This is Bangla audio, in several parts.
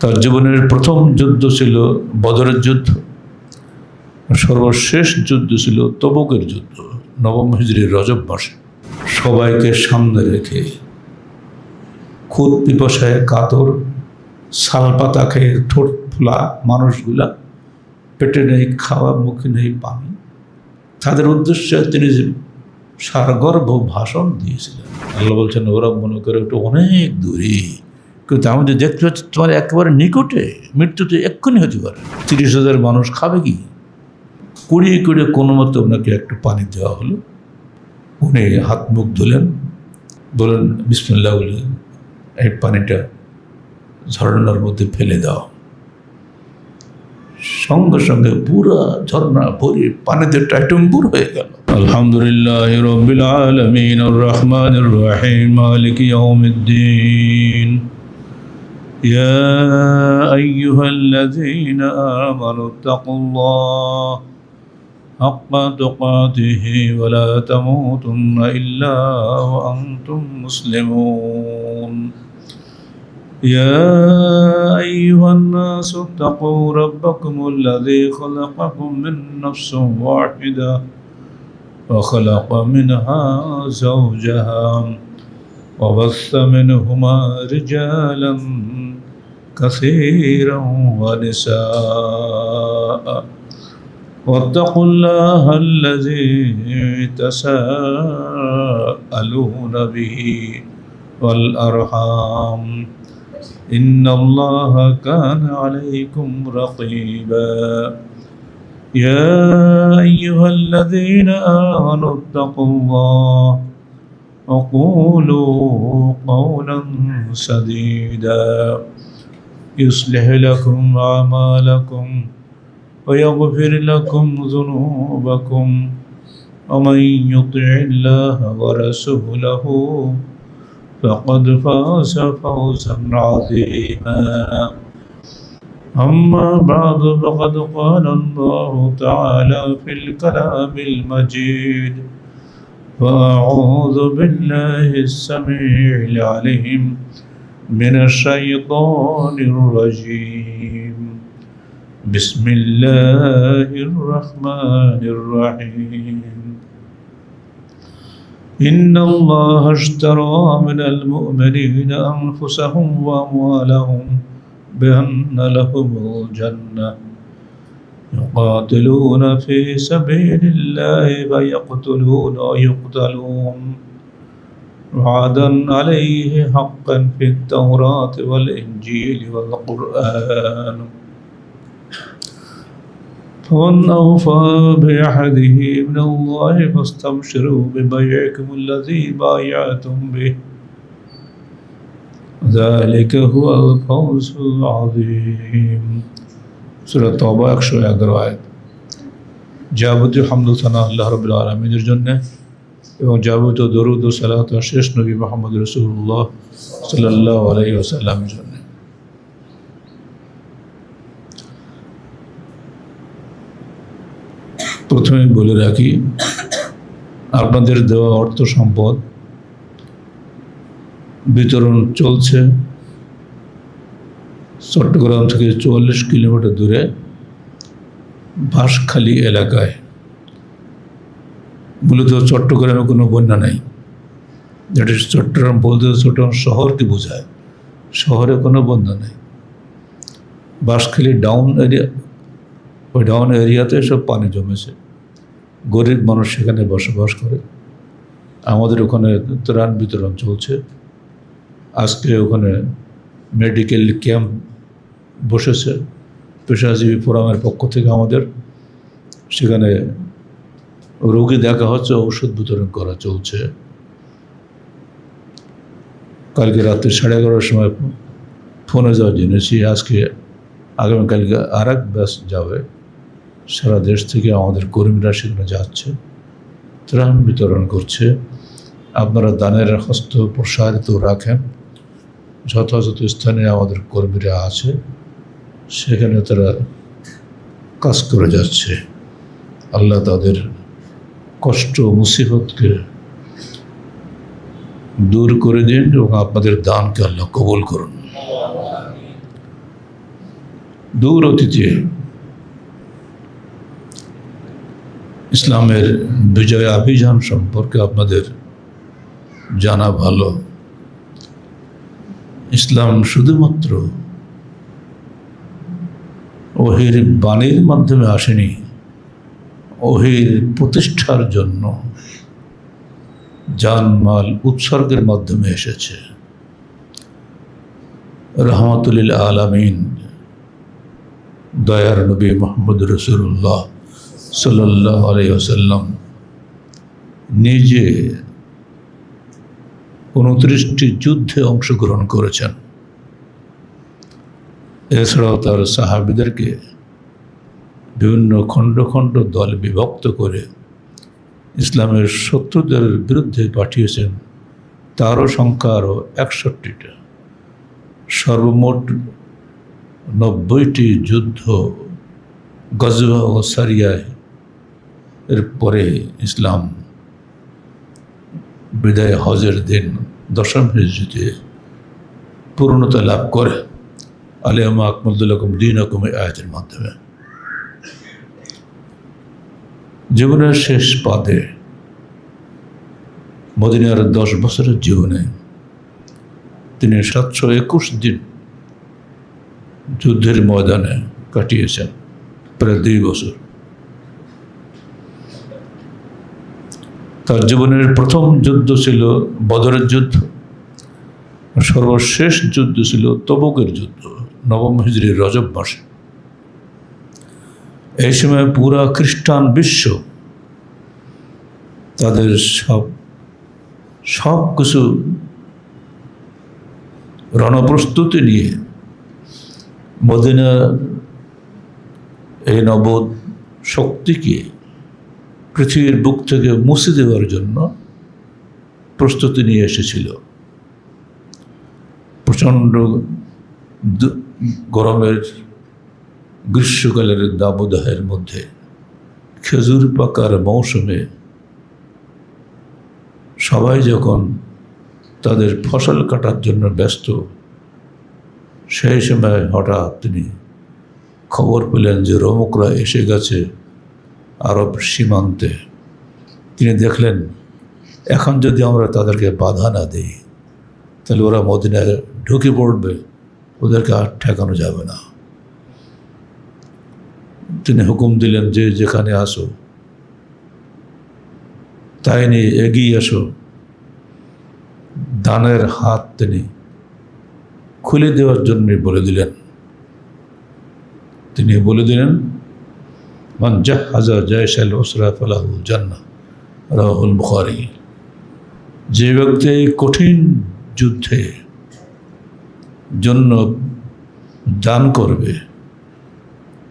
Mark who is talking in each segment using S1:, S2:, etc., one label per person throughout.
S1: তার জীবনের প্রথম যুদ্ধ ছিল বদরের যুদ্ধ, সর্বশেষ যুদ্ধ ছিল তবুকের যুদ্ধ 9 হিজরির রজব মাসে। সবাইকে সামনে রেখে খুদ পিপাসায় কাতর, শালপাতা খেয়ে ঠোঁট ফোলা মানুষগুলা, পেটে নেই খাওয়া, মুখে নেই পানি, তাদের উদ্দেশ্যে তিনি সারগর্ভ ভাষণ দিয়েছিলেন। আল্লাহ বলছেন, ওরা মনে করে একটু অনেক দূরে, কিন্তু আমি যে দেখতে পাচ্ছি তোমার একেবারে নিকটে, মৃত্যুতে এক্ষুনি হতে পারে। 30,000 মানুষ খাবে কি? কুড়িয়ে কুড়িয়ে কোনো মতো ওনাকে একটু পানি দেওয়া হলো। উনি হাত মুখ ধুলেন, বলেন বিসমিল্লাহ বলে এই পানিটা ঝর্ণার মধ্যে ফেলে দাও। সঙ্গে সঙ্গে পুরা ঝর্ণা ভরে পানিতে টাইটুম্বুর হয়ে গেল। আলহামদুলিল্লাহ রাব্বিল আলামিন আর রহমানির রহিম মালিকি ইয়াউমিদ্দিন। ইয়া আইয়ুহাল্লাযীনা আমানু তাকুল্লাহ হাক্কা তুকাতিহি ওয়া লা তামুতুন্না ইল্লা ওয়া আনতুম মুসলিমুন। يا أيها الناس اتقوا ربكم الذي خلقكم من نفس واحدة وخلق منها زوجها وبث منهما رجالا كثيرا ونساء واتقوا الله الذي تساءلون به والأرحام إن الله كان عليكم رقيبا. يا أيها الذين آمنوا اتقوا الله وقولوا قولا سديدا يصلح لكم أعمالكم ويغفر لكم ذنوبكم ومن يطع الله ورسوله فقد فاز فوزا عظيما. أما بعد فقد قال الله تعالى في الكلام المجيد فأعوذ بالله السميع العليم من الشيطان الرجيم بسم الله الرحمن الرحيم. إن الله اشترى من المؤمنين أنفسهم وأموالهم بأن لهم الجنة يقاتلون في سبيل الله فيقتلون ويقتلون وعدا عليه حقا في التوراة والإنجيل والقرآن. فمن أوفى بعهده من الله فاستبشروا ببيعكم الذي بايعتم به ذلك هو الفوز العظيم. সূরা তাওবা 111 আয়াত। যাবতীয় হামদ ও সানা আল্লাহ রাব্বুল আলামিনের জন্য এবং যাবতীয় দরুদ ও সালাত শেষ নবী মুহাম্মদ রাসূলুল্লাহ সাল্লাল্লাহু আলাইহি ওয়াসাল্লামের জন্য। প্রথমে বলে রাখি, আপনাদের দেওয়া অর্থ সম্পদ বিতরণ চলছে চট্টগ্রাম থেকে 44 কিলোমিটার দূরে বাঁশখালী এলাকায়। মূলত চট্টগ্রামে কোনো বন্যা নেই, যেটা চট্টগ্রাম বলতে চট্টগ্রাম শহরকে বোঝায়, শহরে কোনো বন্যা নেই। বাঁশখালী ডাউন এরিয়া, ওই ডাউন এরিয়াতে সব পানি জমেছে, গরিব মানুষ সেখানে বসবাস করে। আমাদের ওখানে ত্রাণ বিতরণ চলছে। আজকে ওখানে মেডিকেল ক্যাম্প বসেছে পেশাজীবী ফোরামের পক্ষ থেকে আমাদের, সেখানে রোগী দেখা হচ্ছে, ওষুধ বিতরণ করা চলছে। কালকে রাত্রি 11:30 সময় ফোনে যাওয়া জেনেছি আজকে আগামীকালকে আর এক ব্যাচ যাবে, সারা দেশ থেকে আমাদের কর্মীরা সেখানে যাচ্ছে, ত্রাণ বিতরণ করছে। আপনারা দানের হস্ত প্রসারিত রাখেন। যথাযথ স্থানে আমাদের কর্মীরা আছে, সেখানে তারা কাজ করে যাচ্ছে। আল্লাহ তাদের কষ্ট মুসিবতকে দূর করে দিন এবং আপনাদের দানকে আল্লাহ কবুল করুন। দূর অতীতে ইসলামের বিজয়াভিযান সম্পর্কে আপনাদের জানা ভালো। ইসলাম শুধুমাত্র ওহির বাণীর মাধ্যমে আসেনি, ওহির প্রতিষ্ঠার জন্য জানমাল উৎসর্গের মাধ্যমে এসেছে। রহমতুল লিল আলামিন দয়ার নবী মুহাম্মদ রাসূলুল্লাহ সাল্লাল্লাহু আলাইহি ওয়াসাল্লাম নিজে 29টি যুদ্ধে অংশগ্রহণ করেছেন। এছাড়াও তার সাহাবীদেরকে বিভিন্ন খণ্ড খণ্ড দলে বিভক্ত করে ইসলামের শত্রুদের বিরুদ্ধে পাঠিয়েছেন। তারও সংখ্যা আরও 61টা। সর্বমোট 90টি যুদ্ধ গজওয়া ও সারিয়ায় এর পরে ইসলাম বিদায় হজের দিন 10ম হিজরিতে পূর্ণতা লাভ করে। আলিয়ামা আকমালতু লাকুম দীনাকুম এই আয়াতের মাধ্যমে। জীবনের শেষ পাদে মদিনার 10 বছরের জীবনে তিনি 721 দিন যুদ্ধের ময়দানে কাটিয়েছেন, প্রায় 2 বছর। তার জীবনের প্রথম যুদ্ধ ছিল বদরের যুদ্ধ, সর্বশেষ যুদ্ধ ছিল তবুকের যুদ্ধ 9ম হিজরির রজব মাসে। এই সময় পুরা খ্রিস্টান বিশ্ব তাদের সব কিছু রণপ্রস্তুতি নিয়ে মদিনার এই নবদ শক্তিকে পৃথিবীর বুক থেকে মুছে দেওয়ার জন্য প্রস্তুতি নিয়ে এসেছিল। প্রচণ্ড গরমের গ্রীষ্মকালের দাবদাহের মধ্যে খেজুর পাকার মৌসুমে সবাই যখন তাদের ফসল কাটার জন্য ব্যস্ত, সেই সময় হঠাৎ তিনি খবর পেলেন যে রোমকরা এসে গেছে আরব সীমান্তে। তিনি দেখলেন এখন যদি আমরা তাদেরকে বাধা না দিই তাহলে ওরা মদিনায় ঢুকে পড়বে, ওদেরকে আর ঠেকানো যাবে না। তিনি হুকুম দিলেন যে যেখানে আসো তাই নিয়ে এগিয়ে আসো। দানের হাত তিনি খুলে দেওয়ার জন্য বলে দিলেন। তিনি বলে দিলেন মান জাহাজা জায়শাল উসরা ফালাহু জান্নাহ, রাওয়াহুল বুখারী। যে ব্যক্তি কঠিন যুদ্ধে জন্য দান করবে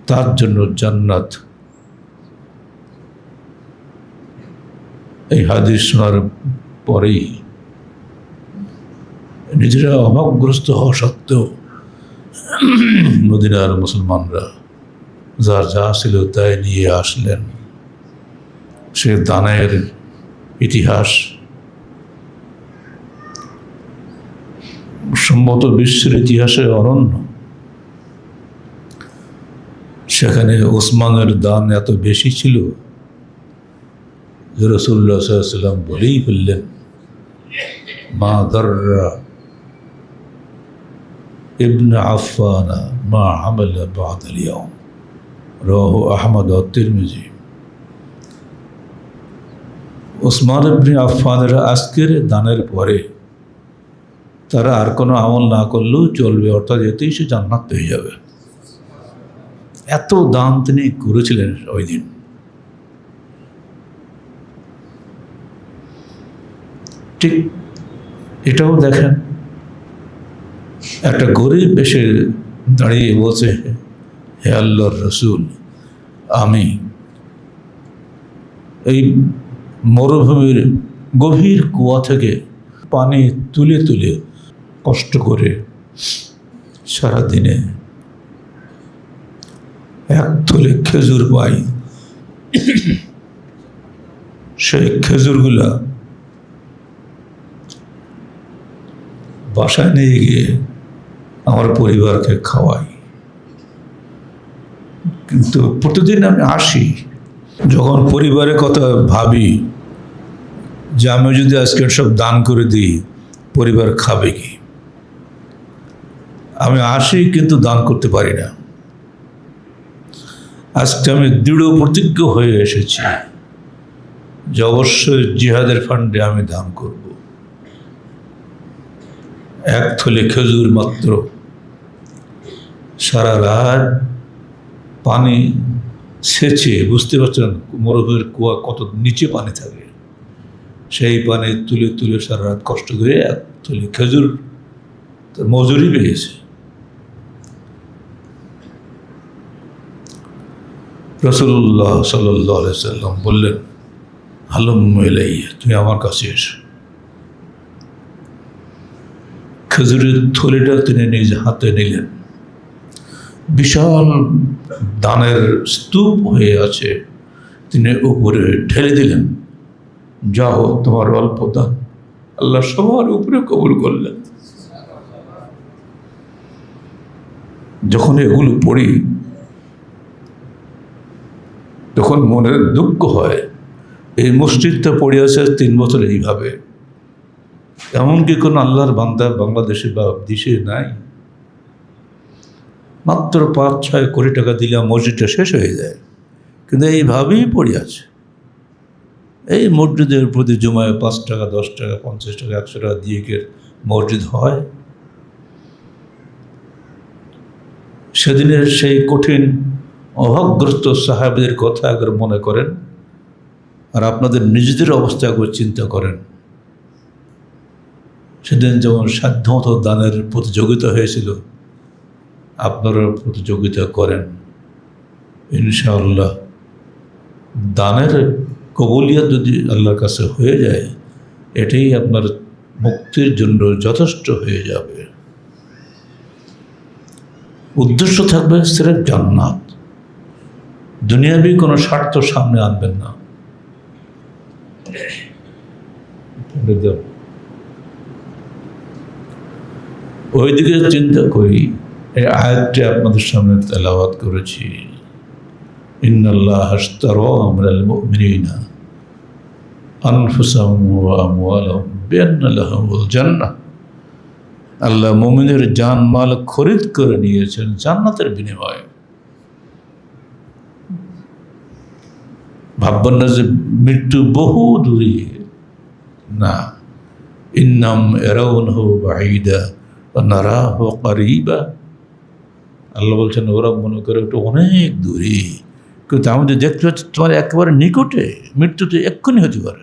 S1: তার জন্য জান্নাত। এই হাদিস শোনার পরেই নিজেরা অভাবগ্রস্ত হওয়া সত্ত্বেও মদিনার মুসলমানরা যার যা ছিল তাই নিয়ে আসলেন। সে দানের ইতিহাস সম্মত বিশ্বের ইতিহাসে অনন্য। সেখানে ওসমানের দান এত বেশি ছিল যে রাসূলুল্লাহ সাল্লাল্লাহু আলাইহি ওয়াসাল্লাম বলেই ফেললেন মা দাররা ইবনে আফফান মা আমালা বা'দাল ইয়াউম, রাওয়াহু আহমদ ও তিরমিজি। ওসমান ইবনে আফফানের আজকের দানের পরে তারা আর কোনো আমল না করলেও চলবে, অর্থাৎ এতেই সে জান্নাত পেয়ে যাবে। এত দান তিনি করেছিলেন ওই দিন। ঠিক এটাও দেখেন, একটা গরিব এসে দাঁড়িয়ে বলছে হে আল্লাহর রসুল, আমি এই মরুভূমির গভীর কুয়া থেকে পানি তুলে তুলে কষ্ট করে সারাদিনে এক থলে খেজুর পাই, সেই খেজুরগুলা বাসায় নিয়ে গিয়ে আমার পরিবারকে খাওয়াই। কিন্তু প্রতিদিন আমি আসি, যখন পরিবারের কথা ভাবি যে আমি যদি আজকে সব দান করে দিই পরিবার খাবে কি, আমি আসি কিন্তু দান করতে পারি না। আজকে আমি দৃঢ় প্রতিজ্ঞ হয়ে এসেছি যে অবশ্যই জিহাদের ফান্ডে আমি দান করব। এক থলে খেজুর মাত্র, সারা রাত পানি সেচে, বুঝতে পারছেন মরুভূমির কুয়া কত নিচে পানি থাকে, সেই পানি তুলে তুলে সারা রাত কষ্ট করে এক থলে খেজুর মজুরি পেয়েছে। রাসূলুল্লাহ সাল্লাল্লাহু আলাইহি সাল্লাম বললেন, হালুম্মা ইলাইয়া, তুমি আমার কাছে এসো। খেজুরের থলিটা তিনি নিজ হাতে নিলেন, বিশাল দানের স্তূপ হয়ে আছে, তিনি উপরে ঢেলে দিলেন, যাও তোমার অল্প দান আল্লাহ সবার উপরে কবুল করলেন। যখন এগুলো পড়ি তখন মনের দুঃখ হয়, এই মসজিদটা পড়ে আছে 3 বছর এইভাবে, এমনকি কোনো আল্লাহর বান্দা বাংলাদেশে বা দেশে নাই। মাত্র 5-6 কোটি টাকা দিলে মসজিদটা শেষ হয়ে যায়, কিন্তু এইভাবেই পড়ে আছে। এই মসজিদের প্রতি জমায় 5 টাকা, 10 টাকা, 50 টাকা, 100 টাকা দিয়ে কে মসজিদ হয়? সেদিনের সেই কঠিন অভাবগ্রস্ত সাহাবীদের কথা একবার মনে করেন, আর আপনাদের নিজেদের অবস্থা একবার চিন্তা করেন। সেদিন যেমন সাধ্যমতো দানের প্রতিযোগিতা হয়েছিল, আপনারা প্রতিযোগিতা করেন, ইনশাআল্লাহ দানের কবুলিয়ত যদি আল্লাহর কাছে হয়ে যায়, এটাই আপনার মুক্তির জন্য যথেষ্ট হয়ে যাবে। উদ্দেশ্য থাকবে সিরেফ জান্নাত, দুনিয়াবি কোনো স্বার্থ সামনে আনবেন না। ওইদিকে চিন্তা করি, এই আয়াতটি আপনাদের সামনে তেলাওয়াত করেছি, ইন্নাল্লাহ আশতারা মিনাল মুমিনিনা আনফুসাহুম ওয়া আমওয়ালাহুম বিআন্না লাহুমুল জান্নাহ। আল্লাহ মুমিনের জান মাল খরিদ করে নিয়েছেন জান্নাতের বিনিময়ে। ভাববেন না যে মৃত্যু বহু দূরে, না, ইন্নাম ইয়ারাউনহু বাঈদা ওয়া নারাহু কারীবা। আল্লাহ বলছেন ওরা মনে করে ওটা অনেক দূরে, কিন্তু আমি তো দেখতে পাচ্ছি তোমার একেবারে নিকটে, মৃত্যু তো এক্ষুনি হতে পারে।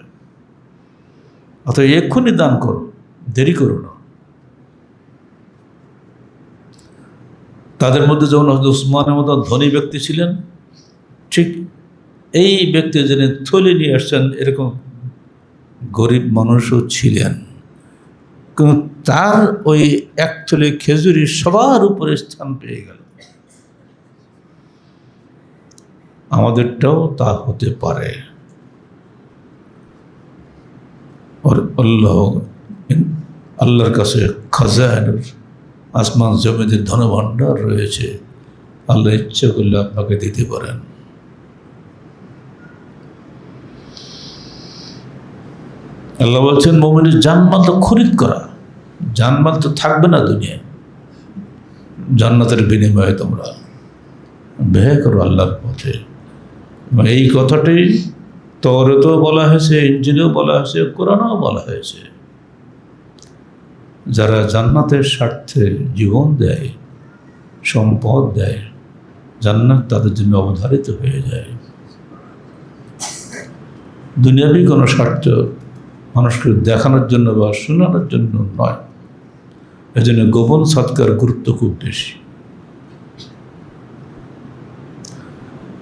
S1: অথবা এক্ষুনি দান করো, দেরি করো না। তাদের মধ্যে যেমন উসমানের মতো ধনী ব্যক্তি ছিলেন, ঠিক এই ব্যক্তি যিনি থলি নিয়ে আসছেন এরকম গরিব মানুষও ছিলেন, কিন্তু তার ওই এক থলে খেজুরি সবার উপরে স্থান পেয়ে গেল। আমাদেরটাও তা হতে পারে। আল্লাহর কাছে খাজানের আসমান জমিদের ধনভাণ্ডার রয়েছে, আল্লাহ ইচ্ছা করলে আপনাকে দিতে পারেন। আল্লাহ বলছেন মুমিনের জানমাল তো খরিদ করা, জানমাল তো থাকবে না দুনিয়ায়, জান্নাতের বিনিময়ে তোমরা ব্যয় করো আল্লাহর পথে। এই কথাটি তওরাতেও বলা হয়েছে, ইনজিলেও বলা হয়েছে, কোরআনেও বলা হয়েছে। যারা জান্নাতের স্বার্থে জীবন দেয়, সম্পদ দেয়, জান্নাত তাদের জন্য অবধারিত হয়ে যায়। দুনিয়াবি কোনো স্বার্থ মানুষকে দেখানোর জন্য বা শোনানোর জন্য নয়। এজন্য গোপন সৎকার গুরুত্ব খুব বেশি।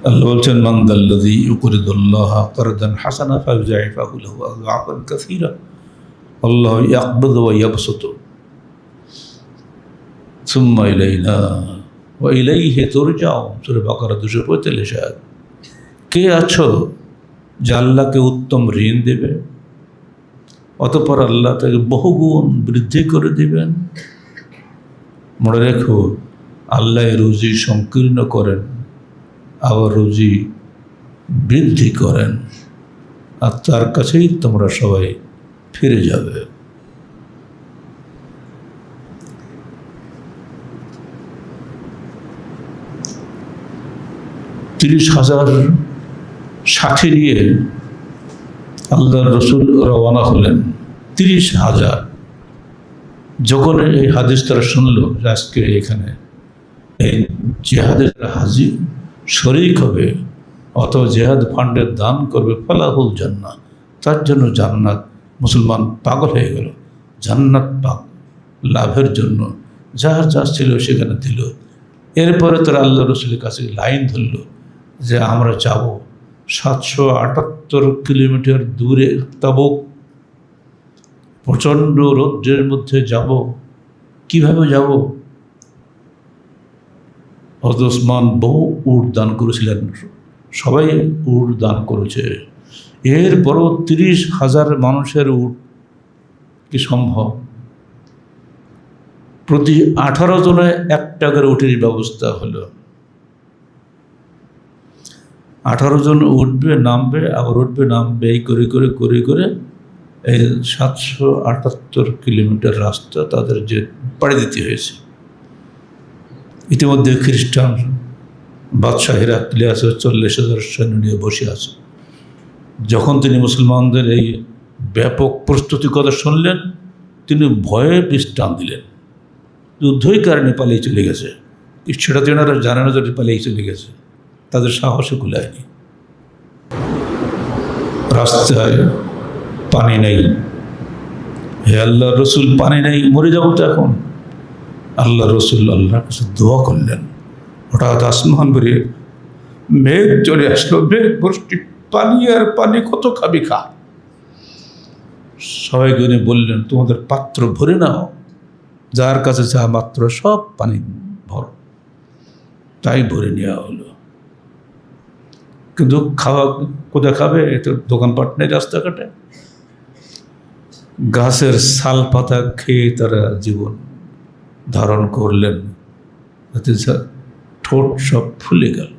S1: আল্লাহ বলছেন মান যাল্লাযী ইউকরিদুল্লাহ কারদান হাসানা ফায়ুযাইফাহু লাহু আযআফান কাসীরা আল্লাহু ইয়াকবিদু ওয়া ইয়াবসুতু সুম্মা ইলাইনা ওয়া ইলাইহি তুরজাউন। সূরা বাকারা 245 আয়াত। কে আছো যে আল্লাহকে উত্তম ঋণ দেবে, অতঃপর আল্লাহ তাকে বহুগুণ বৃদ্ধি করে দিবেন? মনে রেখো, আল্লাহ রুজি সংকীর্ণ করেন, আবার রুজি বৃদ্ধি করেন, আর তার কাছেই তোমরা সবাই ফিরে যাবে। তিরিশ হাজার সাথী নিয়ে আল্লাহ রসুল রওয়ানা হলেন। 30,000। যখন এই হাদিস তারা শুনলো যে আজকে এখানে এই জেহাদের হাজির শরীক হবে অথবা জেহাদ ফান্ডের দান করবে, ফালাহুল জান্নাহ, তার জন্য জান্নাত। মুসলমান পাগল হয়ে গেল জান্নাত লাভের জন্য, যার যা ছিল সেখানে দিল। এরপরে তারা আল্লাহ রসুলের কাছে লাইন ধরল যে আমরা যাব 778 কিলোমিটার দূরে তাবুক, প্রচণ্ড রৌদ্রের মধ্যে যাব, কিভাবে যাব? হযরত ওসমান বহু উট দান করেছিলেন, সবাই উট দান করেছে। এরপরও 30,000 মানুষের উট কি সম্ভব? প্রতি 18 জনে 1 টাকার উটের ব্যবস্থা হলো। 18 জন উঠবে নামবে, আবার উঠবে নামবে, এই করে করে করে করে এই 778 কিলোমিটার রাস্তা তাদের যে পাড়ি দিতে হয়েছে। ইতিমধ্যে খ্রিস্টান বাদশাহ হেরাক্লিয়াস 40,000 সৈন্য নিয়ে বসে আছে। যখন তিনি মুসলমানদের এই ব্যাপক প্রস্তুতির কথা শুনলেন, তিনি ভয়ে বিশ্রাম দিলেন। যুদ্ধই কারণে পালিয়ে চলে গেছে, সেটা তেনারা জানে না যে পালিয়ে চলে গেছে, তাদের সাহসে কুলায়নি। রাস্তায় পানি নেই, হে আল্লাহ রসুল, পানি নেই, মরে যাবো তো এখন। আল্লাহ রসুল আল্লাহর কাছে দোয়া করলেন। হঠাৎ আসমান বেরিয়ে মেঘ চলে আসলো, মেঘ বৃষ্টি, পানি আর পানি, কত খাবি খা। সবাই গুনে বললেন তোমাদের পাত্র ভরে নাও, যার কাছে যা মাত্র সব পানি ভর। তাই ভরে নেওয়া হলো। কিন্তু খাওয়া কোথায় খাবে? এটা দোকানপাট নেই রাস্তাঘাটে। গাছের ছাল পাতা খেয়ে তারা জীবন ধারণ করলেন, ঠোঁট সব ফুলে গেল।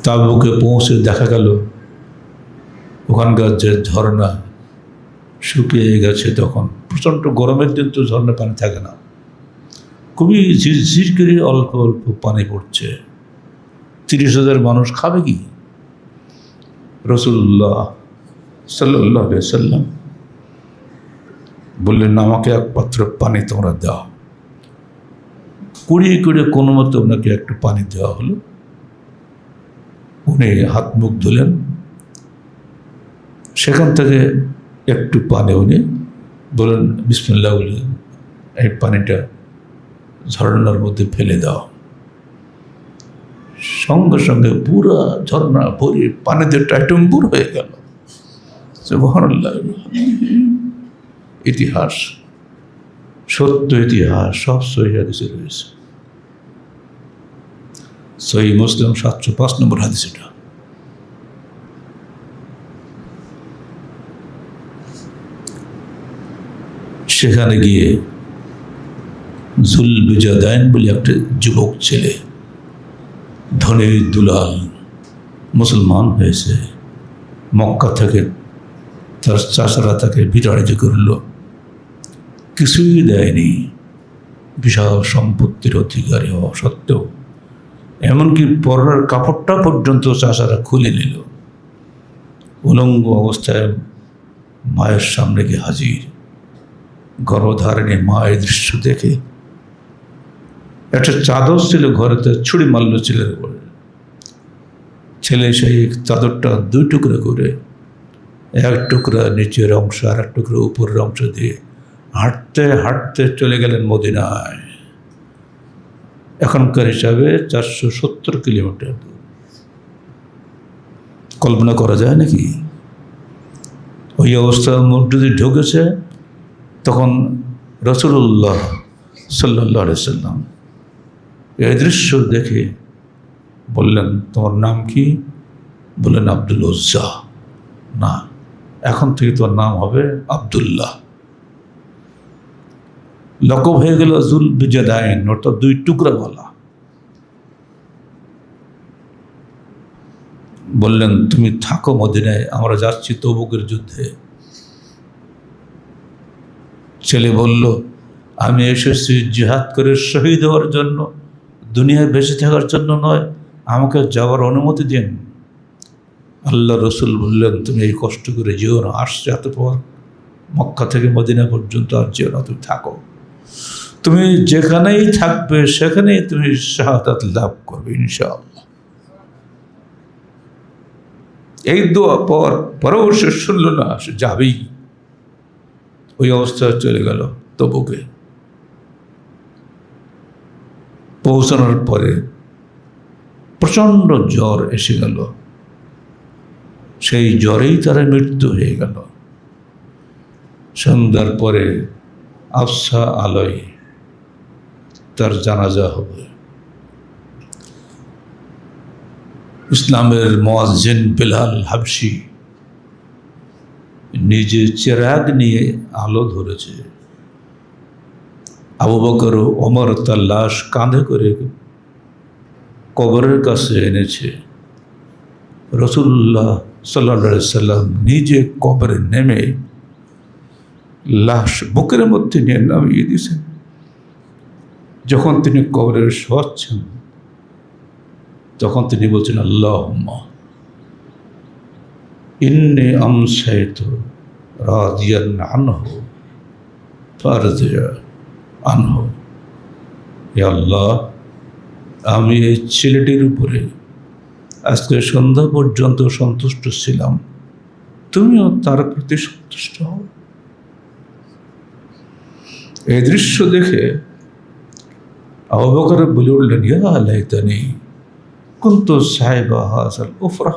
S1: তাবুকে পৌঁছে দেখা গেল ওখানকার যে ঝর্ণা শুকিয়ে গেছে। তখন প্রচণ্ড গরমের দিন তো ঝর্ণা পানি থাকে না, খুবই ঝিরঝির করে অল্প অল্প পানি পড়ছে। 30,000 মানুষ খাবে কি? রাসূলুল্লাহ সাল্লাল্লাহু আলাইহি ওয়াসাল্লাম বললেন আমাকে এক পাত্র পানি তোমরা দাও। কুড়িয়ে কুড়িয়ে কোনো মতো ওনাকে একটু পানি দেওয়া হলো। উনি হাত মুখ ধুলেন, সেখান থেকে একটু পানি উনি বলেন বিসমিল্লাহ বলে এই পানিটা ঝর্ণার মধ্যে ফেলে দাও। সঙ্গে সঙ্গে পুরো ঝর্ণা ভরে পানিতে টাইটম্বুর হয়ে গেল। সুবহানাল্লাহ। ইতিহাস, সত্য ইতিহাস, সব সহিহ হাদিসে রয়েছে। সহিহ মুসলিম 705 নম্বর হাদিস এটা। সেখানে গিয়ে জুলবিজাদাইন বলে একটা যুবক ছেলে, ধনের দুলাল, মুসলমান হয়েছে। মক্কা থেকে তার চাচারা তাকে বিতাড়িত করল, কিছুই দেয়নি, বিশাল সম্পত্তির অধিকারী হওয়া সত্ত্বেও। এমনকি পরার কাপড়টা পর্যন্ত চাচারা খুলে নিল। উলঙ্গ অবস্থায় মায়ের সামনে গিয়ে হাজির। গর্ভধারিণী মায়ের দৃশ্য দেখে একটা চাদর ছিল ঘরেতে, ছুরি মারল ছেলের উপরে। ছেলে সেই চাদরটা 2 টুকরা করে, এক টুকরা নিচের অংশ আর এক টুকরা উপরের অংশ দিয়ে হাঁটতে হাঁটতে চলে গেলেন মদিনায়। এখনকার হিসাবে 470 কিলোমিটার দূর। কল্পনা করা যায় নাকি? ওই অবস্থার মধ্যে যদি ঢুকেছে, তখন রাসূলুল্লাহ সাল্লাল্লাহু আলাইহি ওয়াসাল্লাম এই দৃশ্য দেখে বললেন তোমার নাম কি? বললেন আব্দুল উজ্জা। না, এখন থেকে তোমার নাম হবে আব্দুল্লাহ। লকব হয়ে গেল জুল বিজাদাইন, অর্থাৎ দুই টুকরা গলা। বললেন তুমি থাকো মদিনায়, আমরা যাচ্ছি তবুকের যুদ্ধে। ছেলে বলল আমি এসেছি জিহাদ করে শহীদ হওয়ার জন্য, দুনিয়ায় বেঁচে থাকার জন্য নয়, আমাকে যাওয়ার অনুমতি দিন। আল্লাহ রসুল বললেন তুমি এই কষ্ট করে যেও না, আসছে এত পর মক্কা থেকে মদিনা পর্যন্ত, আর যেও না, তুমি থাকো। তুমি যেখানেই থাকবে সেখানেই তুমি শাহাদাত লাভ করবে ইনশাআল্লাহ। এই দোয়া পরেও সে শুনল না, সে যাবেই। ওই অবস্থায় চলে গেল তবুকে। পৌঁছানোর পরে প্রচণ্ড জ্বর এসে গেল, সেই জ্বরেই তার মৃত্যু হয়ে গেল। সন্ধ্যার পরে আফসা আলোয় তার জানাজা হবে। ইসলামের মুয়াজ্জিন বেলাল হাবশি নিজে চেরাগ নিয়ে আলো ধরেছে। আবু বকর ও ওমর তার লাশ কাঁধে করে কবরের কাছে এনেছে। রাসূলুল্লাহ সাল্লাল্লাহু আলাইহি সাল্লাম নিজে কবরে নেমে লাশ বুকের মধ্যে নিয়ে নামিয়ে দিয়েছেন। যখন তিনি কবরে শোয়াচ্ছেন তখন তিনি বলছেন আল্লাহুম্মা ইন্নী আমসাইতু রাদিয়ান আনহু ফারজিয়া আনহু। হে আল্লাহ, আমি এই ছেলেটির উপরে আজকে সন্ধ্যা পর্যন্ত সন্তুষ্ট ছিলাম, তুমিও তার প্রতি সন্তুষ্ট হও। এই দৃশ্য দেখে আবু বকর বলে উঠলেন ইয়া লাইতানি কুনতু সাহিবা হাযাল উফরা।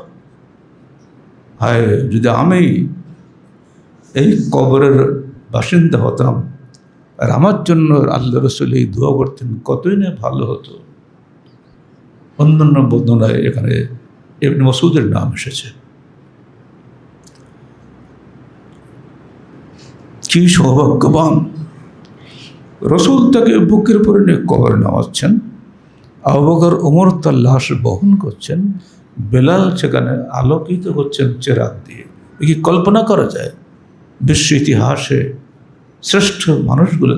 S1: হায়, যদি আমি এই কবরের বাসিন্দা হতাম আর আমার জন্য আল্লাহ রসুল এই দোয়া করতেন, কতই না ভালো হতো। অন্যান্য বর্ণনায় এখানে ইবনে মাসউদের নাম এসেছে। কি সৌভাগ্যবান! রসুল তাকে বুকের উপরে নিয়ে কবরে নামাচ্ছেন, আবু বকর ওমর তার লাশ বহন করছেন, বেলাল সেখানে আলোকিত হচ্ছেন চেরাগ দিয়ে। কি কল্পনা করা যায়? বিশ্ব ইতিহাসে শ্রেষ্ঠ মানুষগুলো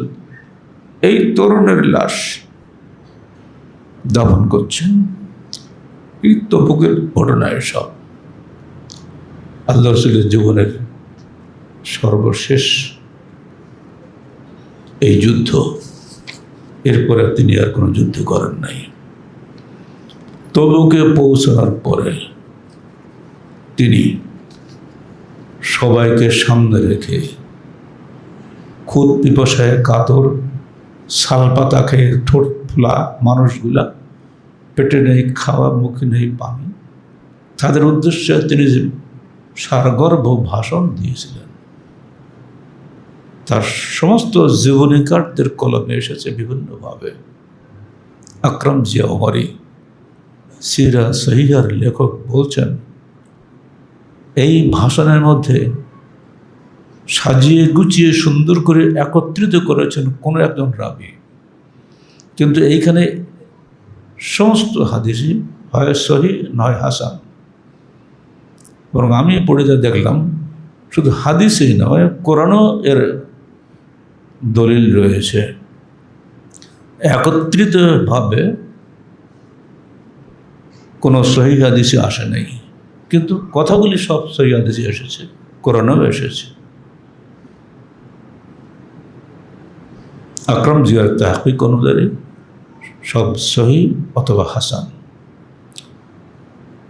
S1: এই তরুণের লাশ দাফন করছেন। এই তবুকের ঘটনা এসব আল্লাহ রসুলের জীবনের সর্বশেষ এই যুদ্ধ। এরপরে তিনি আর কোনো যুদ্ধ করেন নাই। তবুকে পৌঁছানোর পরে তিনি সবাইকে সামনে রেখে খুদ পিপাসায় কাতর, শালপাতা খেয়ে ঠোঁট ফোলা মানুষগুলা, পেটে নেই খাওয়া, মুখে নেই পানি, তাদের উদ্দেশ্যে তিনি সারগর্ভ ভাষণ দিয়েছিলেন। তার সমস্ত জীবনীকারদের কলমে এসেছে বিভিন্নভাবে। আকরাম জিয়া ওমরি সিরা সহিহার লেখক বলছেন এই ভাষণের মধ্যে সাজিয়ে গুছিয়ে সুন্দর করে একত্রিত করেছেন কোনো একজন রাবী, কিন্তু এইখানে সমস্ত হাদিসই হয় সহি নয় হাসান। বরং আমি পড়ে যা দেখলাম, শুধু হাদিসই নয়, কোরআনও এর দলিল রয়েছে। একত্রিতভাবে কোনো সহি হাদিসে আসে নাই, কিন্তু কথাগুলি সব সহি হাদিসে এসেছে, কোরআনেও এসেছে। আকরাম জিয়ার তাহকিক অনুযায়ী সব সহি অথবা হাসান।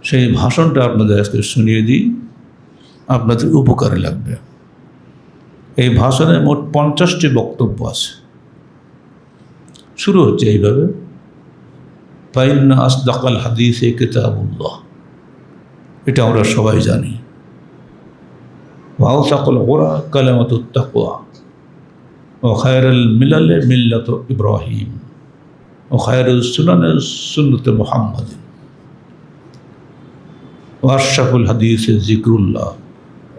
S1: সেই ভাষণটা আপনাদের আজকে শুনিয়ে দিই, আপনাদের উপকারে লাগবে। এই ভাষণে মোট 50টি বক্তব্য আছে। শুরু হচ্ছে এইভাবে, ফাইন্না আসদাকাল হাদিসে কিতাবুল্লাহ, এটা আমরা সবাই জানি। ওয়া আওসাকুল গুরা কালিমাতুত তাকওয়া, ও খায়রুল মিলালে মিল্লাতু ইব্রাহিম, ও খায়রুস সুনানে সুন্নতে মুহাম্মাদিন, ও আশরাফুল হাদিসে যিকরুল্লাহ,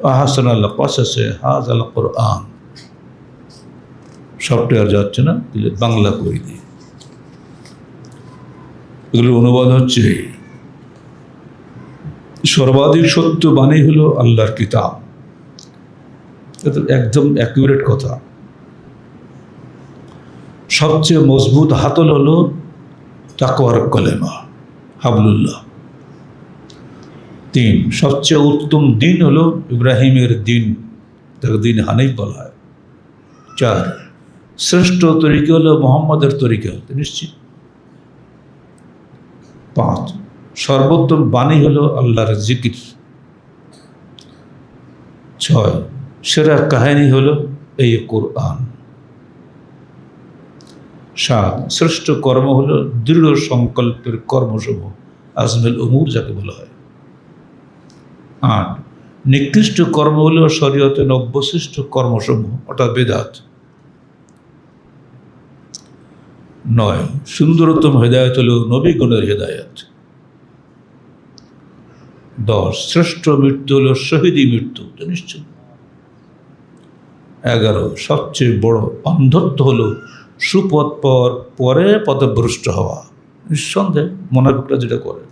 S1: ও আহসানুল কসাসে হাযাল কুরআন। সফটওয়্যার যাচ্ছে না, তাহলে বাংলা করে দিই। এগুলোর অনুবাদ হচ্ছে, সর্বাধিক সত্য বাণী হলো আল্লাহর কিতাব। এটা একদম অ্যাকুরেট কথা। সবচেয়ে মজবুত হাতল হলো তাকওয়ার কলেমা হাবলুল্লাহ। 3, সবচেয়ে উত্তম দিন হলো ইব্রাহিমের দিন, তাকে দিন হানিফ বলা হয়। 4, শ্রেষ্ঠ তরিকা হলো মোহাম্মদের তরিকা, নিশ্চিত। 5, সর্বোত্তম বাণী হলো আল্লাহর জিকির। 6, সেরা কাহিনী হলো এই কোরআন। 7, শ্রেষ্ঠ কর্ম হলো দৃঢ় সংকল্পের কর্মসমূহ, আজমেল উমুর যাকে বলা হয়। 8, নিকৃষ্ট কর্ম হলো শরীয়তে অবশিষ্ট কর্মসমূহ, অর্থাৎ বেদাত। 9, সুন্দরতম হেদায়েত হলো নবীগণের হেদায়েত। 10, শ্রেষ্ঠ মৃত্যু হলো শহীদি মৃত্যু, নিশ্চয়। 11, সবচেয়ে বড় অন্ধত্ব হলো সুপথ পরে পথভ্রষ্ট হওয়া, নিঃসন্দেহে মোনাফিকরা যেটা করে।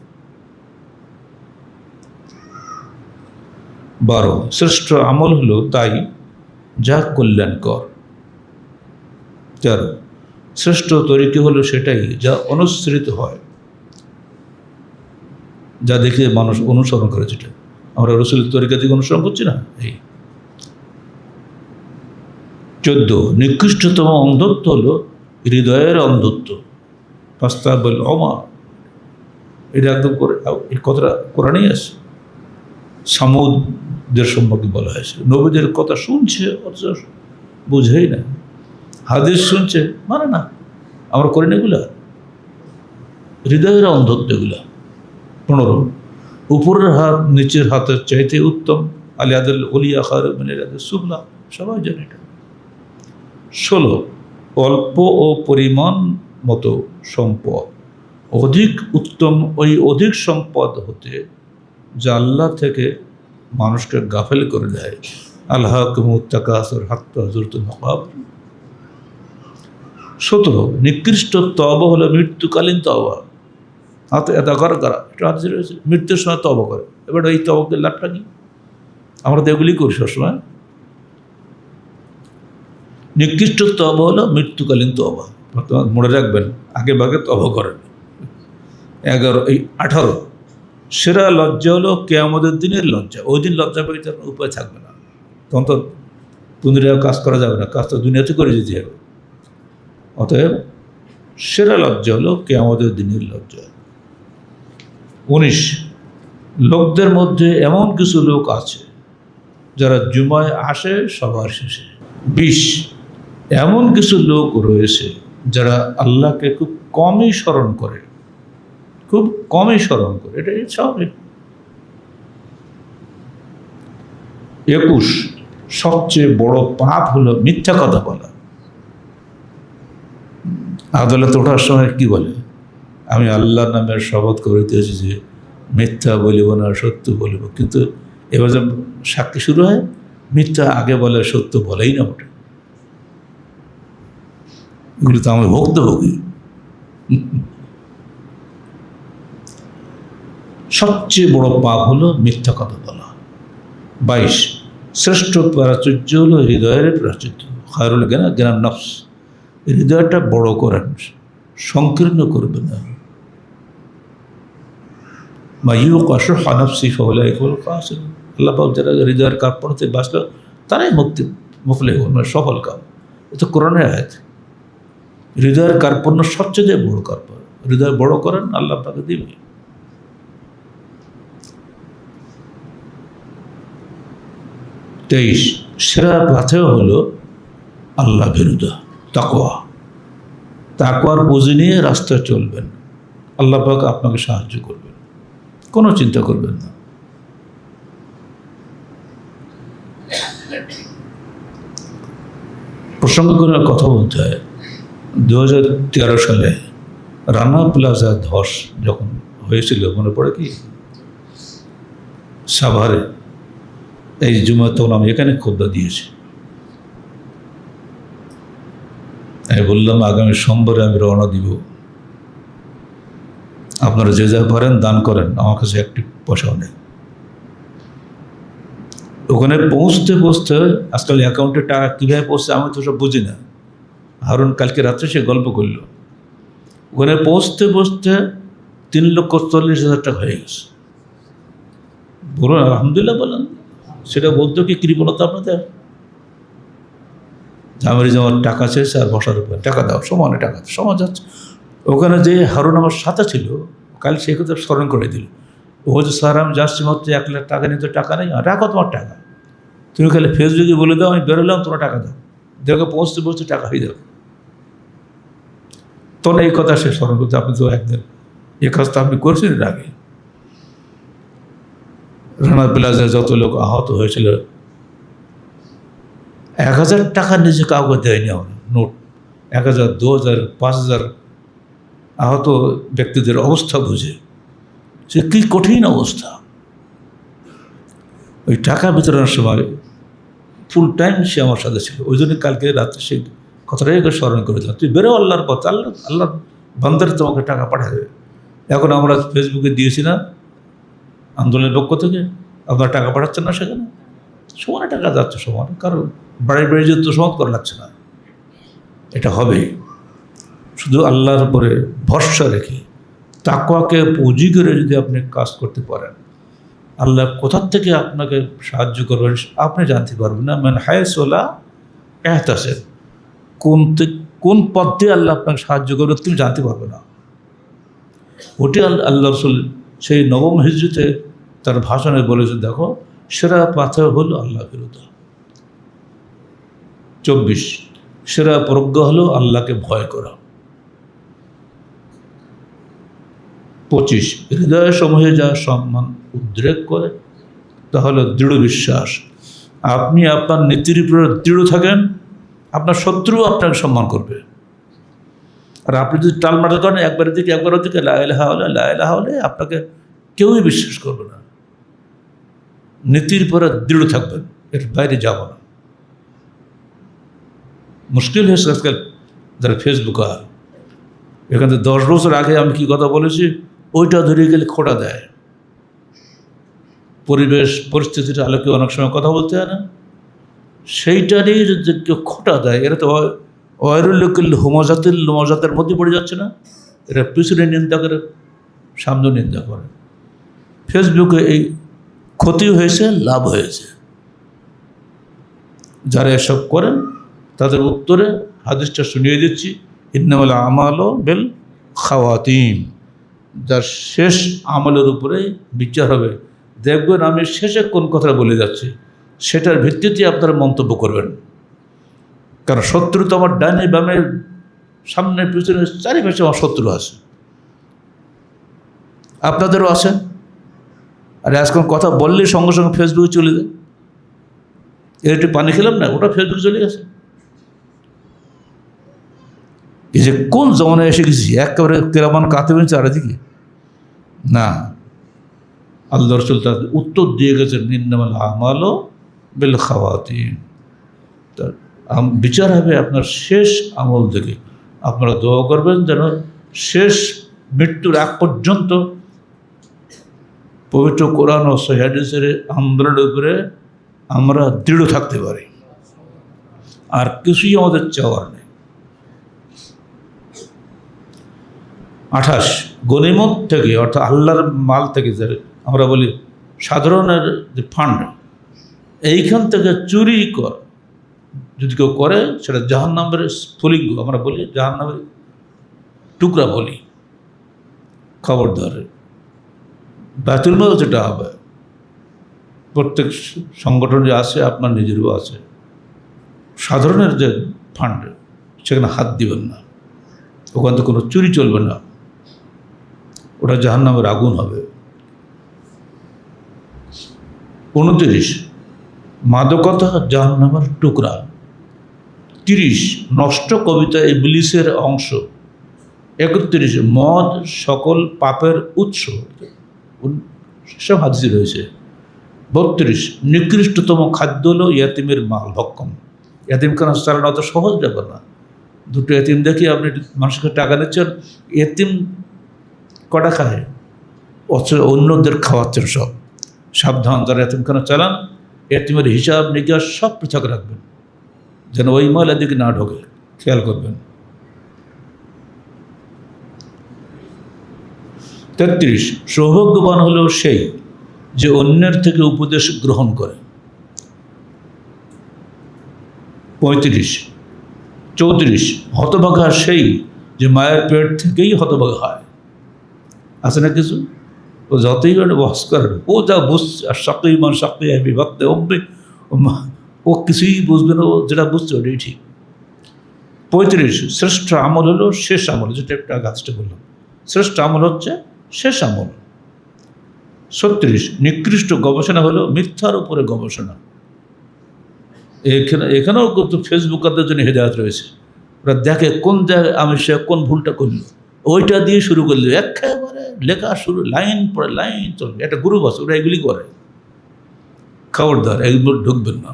S1: 12, শ্রেষ্ঠ আমল হলো তাই যা কল্যাণকর। 13, শ্রেষ্ঠ তরিকা হলো সেটাই যা অনুসৃত হয়, যা দেখে মানুষ অনুসরণ করে। যেটা আমরা রসুলের তরিকা থেকে অনুসরণ করছি না, এই। 14, নিকৃষ্টতম অন্ধত্ব হলো হৃদয়ের অন্ধত্ব, ফাস্তাবিল উমা। এটা একদম করে, এই কথাটা কোরআনেই আছে। সামুদদের সম্পর্কে বলা হয়েছে, নবীদের কথা শুনছে অথচ বুঝেই না, হাদিস শুনছে মানে না, আমরা করি না এগুলা, হৃদয়ের অন্ধত্ব এগুলা। 15, উপরের হাত নিচের হাতের চাইতে উত্তম, আলিয়াদুল উলিয়া খায়রুম মিন আলিয়াদিস সুফলা, সবাই জানে এটা। 16, অল্প ও পরিমাণ মতো সম্পদ অধিক উত্তম ওই অধিক সম্পদ হতে যা আল্লাহ থেকে মানুষকে গাফেল করে দেয়। আল্লাহকুমুত তাকাসুর হাত্তা যুরতুল মাকাবির। 17, নিকৃষ্ট তওবা হলো মৃত্যুকালীন তওবা, হাতে এদা করা, এটা হাদিসে রয়েছে, মৃত্যুর সময় তওবা করে। এবার এই তওবাকে লাভটা কি? আমরা তো এগুলি করি সবসময়। নিকৃষ্ট তওবা হলো মৃত্যুকালীন তওবা, মনে রাখবেন, আগে ভাগে তওবা করেন। 18, সেরা লজ্জা হলো কিয়ামতের দিনের লজ্জা। ওই দিন লজ্জা পেয়ে তার উপায় থাকবে না, তখন তো দুনিয়ায় কাজ করা যাবে না, কাজ তো দুনিয়াতে করে যেতে হবে। অতএব সেরা লজ্জা হলো কিয়ামতের দিনের লজ্জা। 19, লোকদের মধ্যে এমন কিছু লোক আছে যারা জুমায় আসে সবার শেষে। 20, এমন কিছু লোক রয়েছে যারা আল্লাহকে খুব কমই স্মরণ করে, খুব কমই স্মরণ করে, এটাই স্বাভাবিক। 21, সবচেয়ে বড় পাপ হলো মিথ্যা কথা বলা। আদালতে ওঠার সময় কি বলে? আমি আল্লাহর নামের শপথ করিতেছি যে মিথ্যা বলিব না, সত্য বলিব। কিন্তু এবার যে সাক্ষী শুরু হয়, মিথ্যা আগে বলে, সত্য বলেই না ওঠে। এগুলো তো আমি ভুক্তভোগী। সবচেয়ে বড় পাপ হলো মিথ্যা কথা বলা। 22, শ্রেষ্ঠ প্রাচুর্য হলো হৃদয়ের প্রাচুর্য। খায়রুল জ্ঞান জ্ঞান নফস, হৃদয়টা বড় করেন, সংকীর্ণ করবে না। আল্লাহ পাক যারা হৃদয়ের কার্পণ্যতে বাঁচল তারাই মুফলিহ, মানে সফল কাম। এটা কোরআনের আয়াত। হৃদয়ের কার্পণ্য সবচেয়ে বড় কার্পণ্য, হৃদয় বড় করেন, আল্লাহ পাকে দিবে। 23, সেরা পাথেয় হলো আল্লাহ ভীরুতা, তাকওয়া। তাকওয়ার পুঁজি নিয়ে রাস্তায় চলবেন, আল্লাহ পাক আপনাকে সাহায্য করবেন, কোনো চিন্তা করবেন না। প্রসঙ্গ করে কথা বলতে হয়, 2013 সালে রানা প্লাজা ধস যখন হয়েছিল, মনে পড়ে কি? সাভারে, এই জুমাতে আমি এখানে খুতবা দিয়েছি। আমি বললাম আগামী সোমবারে আমি রওনা দিব, আপনারা যে যা পারেন দান করেন, আমার কাছে একটি পয়সাও নেই। ওখানে পৌঁছতে আজকাল অ্যাকাউন্টে টাকা কীভাবে পৌঁছছে আমি তো সব বুঝি না। হারুন কালকে রাত্রে সে গল্প করলো, ওখানে পৌঁছতে 3,40,000 টাকা হয়ে গেছে। বলুন আলহামদুলিল্লাহ বলেন, সেটা বলতো কি কৃপণতা আপনাদের? আমার যে আমার টাকা চেয়েছে আর বসার উপরে টাকা দাও, সমানে টাকা দাও, সমাজ যাচ্ছে। ওখানে যে হারুন আমার সাথে ছিল কাল সেই কথা স্মরণ করে দিল। ও যে স্যার আমি যাচ্ছি মাত্র 1 লাখ টাকা নিয়ে, তো টাকা নেই, রাখো তোমার টাকা, তুমি খালি ফেসবুকে বলে দাও আমি বেরোলাম, তোমার টাকা দাও, দেখো পৌঁছতে টাকা হয়ে যাবে। তখন এই কথা সে স্মরণ করতে, আপনি তো একদিন এই কাজটা আপনি করছেন এর আগে। রানা প্লাজায় যত লোক আহত হয়েছিল, 1,000 টাকা নিজে কাউকে দেয়নি আমরা, নোট 1,000, 2,000, 5,000 আহত ব্যক্তিদের অবস্থা বুঝে, সে কী কঠিন অবস্থা। ওই টাকা বিতরণের সময় ফুল টাইম সে আমার সাথে ছিল। ওই জন্য কালকে রাত্রে সেই কথাটাই স্মরণ করে দিলাম, তুই বেরো আল্লাহর পথে, আল্লাহ বান্দার তোমাকে টাকা পাঠিয়ে দেবে। এখন আমরা ফেসবুকে দিয়েছি না আন্দোলনের পক্ষ থেকে, আপনারা টাকা পাঠাচ্ছেন না, সেখানে সমানে টাকা যাচ্ছে, সমানে, কারণ বাড়ি যেতে সমাজ করা লাগছে না। এটা হবে শুধু আল্লাহর উপরে ভরসা রেখে, তাকওয়াকে পুঁজি করে যদি আপনি কাজ করতে পারেন, আল্লাহ কোথার থেকে আপনাকে সাহায্য করবেন আপনি জানতে পারবেন না। মানে হায়সোলা এহতাসেব, কোন পথ দিয়ে আল্লাহ আপনাকে সাহায্য করবে তুমি জানতে পারবে না। ওটি আল্লাহ রসুল সেই নবম হিজরিতে তার ভাষণে বলেছে, দেখো সেরা পাথর হলো আল্লাহ বিরুদ্ধ। 24 সেরা প্রজ্ঞা হলো আল্লাহকে ভয় করা। 25 হৃদয় সমূহে যা সম্মান উদ্রেক করে তাহলে দৃঢ় বিশ্বাস। আপনি আপনার নীতির উপরে দৃঢ় থাকেন, আপনার শত্রু আপনাকে সম্মান করবে। আর আপনি যদি টালমাটাল করেন, একবারের দিকে লা ইলাহা হলে আপনাকে কেউই বিশ্বাস করবে না। নীতির পরে দৃঢ় থাকবেন, এর বাইরে যাব না। মুশকিল হয়েছে আজকাল যারা ফেসবুক, আর এখান থেকে 10 বছর আগে আমি কি কথা বলেছি ওইটা ধরে গেলে খোটা দেয়। পরিবেশ পরিস্থিতির আলোকে অনেক সময় কথা বলতে হয় না, সেইটারই যদি কেউ খোটা দেয়, এরা তো ওয়াইরুল হোমজাতের মধ্যে পড়ে যাচ্ছে না। এরা পিছনে নিন্দা করে, সামনে নিন্দা করে। ফেসবুকে এই ক্ষতি হয়েছে, লাভ হয়েছে। যারা এসব করেন তাদের উত্তরে হাদিসটা শুনিয়ে দিচ্ছি, ইন্নামাল আমালু বিল খাওয়াতিম। যার শেষ আমলের উপরে বিচার হবে। দেখবেন আমি শেষে কোন কথা বলে যাচ্ছি, সেটার ভিত্তিতে আপনারা মন্তব্য করবেন। কারণ শত্রু তো আমার ডানে বামে সামনে পিছনে চারিপাশে আমার শত্রু আছে, আপনাদেরও আছে। আর আজকাল কথা বললেই সঙ্গে সঙ্গে ফেসবুকে চলে যায়, একটু পানি খেলাম না, ওটা ফেসবুকে চলে গেছে। এই যে কোন জমানায় এসে গেছি, একেবারে কেরামান কাতিবিন চারিদিকে না। আল্লাহ রাসূল তার উত্তর দিয়ে গেছেন, ইন্নামাল আমালু বিল খাওয়াতিম। তার বিচার হবে আপনার শেষ আমল থেকে। আপনারা দোয়া করবেন যেন শেষ মৃত্যুর আগ পর্যন্ত পবিত্র কোরআন ও সহিহ হাদিসের আন্দোলনের উপরে আমরা দৃঢ় থাকতে পারি। আর কিছুই আমাদের চাওয়ার নেই। 28 গনিমত থেকে, অর্থাৎ আল্লাহর মাল থেকে, যে আমরা বলি সাধারণের যে ফান্ড, এইখান থেকে চুরি কর যদি কেউ করে, সেটা জাহান্নামের স্ফুলিঙ্গ, আমরা বলি জাহান্নামের টুকরা বলি। খবরদার, বায়তুল মাল যেটা হবে, প্রত্যেক সংগঠন যে আছে, আপনার নিজেরও আছে, সাধারণের যে ফান্ড, সেখানে হাত দিবেন না। ওখান থেকে কোনো চুরি চলবে না, ওটা জাহান্নামের আগুন হবে। 29 মাদকতা জাহান্নামের টুকরা। 30 নষ্ট কবিতা ইবলিসের অংশ। 31 মদ সকল পাপের উৎস, সব হাদিসে রয়েছে। 32 নিকৃষ্টতম খাদ্য হলো ইয়াতিমের মাল ভক্ষণ। ইয়াতিমখানা চালানো অত সহজ ব্যাপার না। দুটো এতিম দেখি আপনি মানুষকে টাকা নিচ্ছেন, এতিম কটা খায়, অন্যদের খাওয়াচ্ছেন সব। সাবধান, যারা এতিমখানা চালান, এতিমের হিসাব নিকাশ সব পৃথক রাখবেন, যেন ওই ময়লার দিকে না ঢোকে, খেয়াল করবেন। 33, সৌভাগ্যবান হলো সেই যে অন্যের থেকে উপদেশ গ্রহণ করে। 35, 34, হতভাগা সেই যে মায়ের পেট থেকেই হতভাগা হয়। আছে না কিছু, ও যতই বস করেন, ও যা বুঝছে, আর সাকিব মান সাকিব বিভক্ত ও কিছুই বুঝবে না, ও যেটা বুঝছে ওটাই ঠিক। 35, শ্রেষ্ঠ আমল হলো শেষ আমল, যেটা একটা গাছটা বললাম, শ্রেষ্ঠ আমল হচ্ছে শেষ আমল। 36, নিকৃষ্ট গবেষণা হলো মিথ্যার উপরে গবেষণা। এখানেও কিন্তু ফেসবুকারদের জন্য হেদায়ত রয়েছে। ওরা দেখে কোন জায়গায় আমি সে কোন ভুলটা করলো, ওইটা দিয়ে শুরু করলো, একেবারে লেখা শুরু, লাইন পরে লাইন চলবে। একটা গ্রুপ আছে, ওরা এগুলি করে। খবরদার, এগুলো ঢুকবেন না।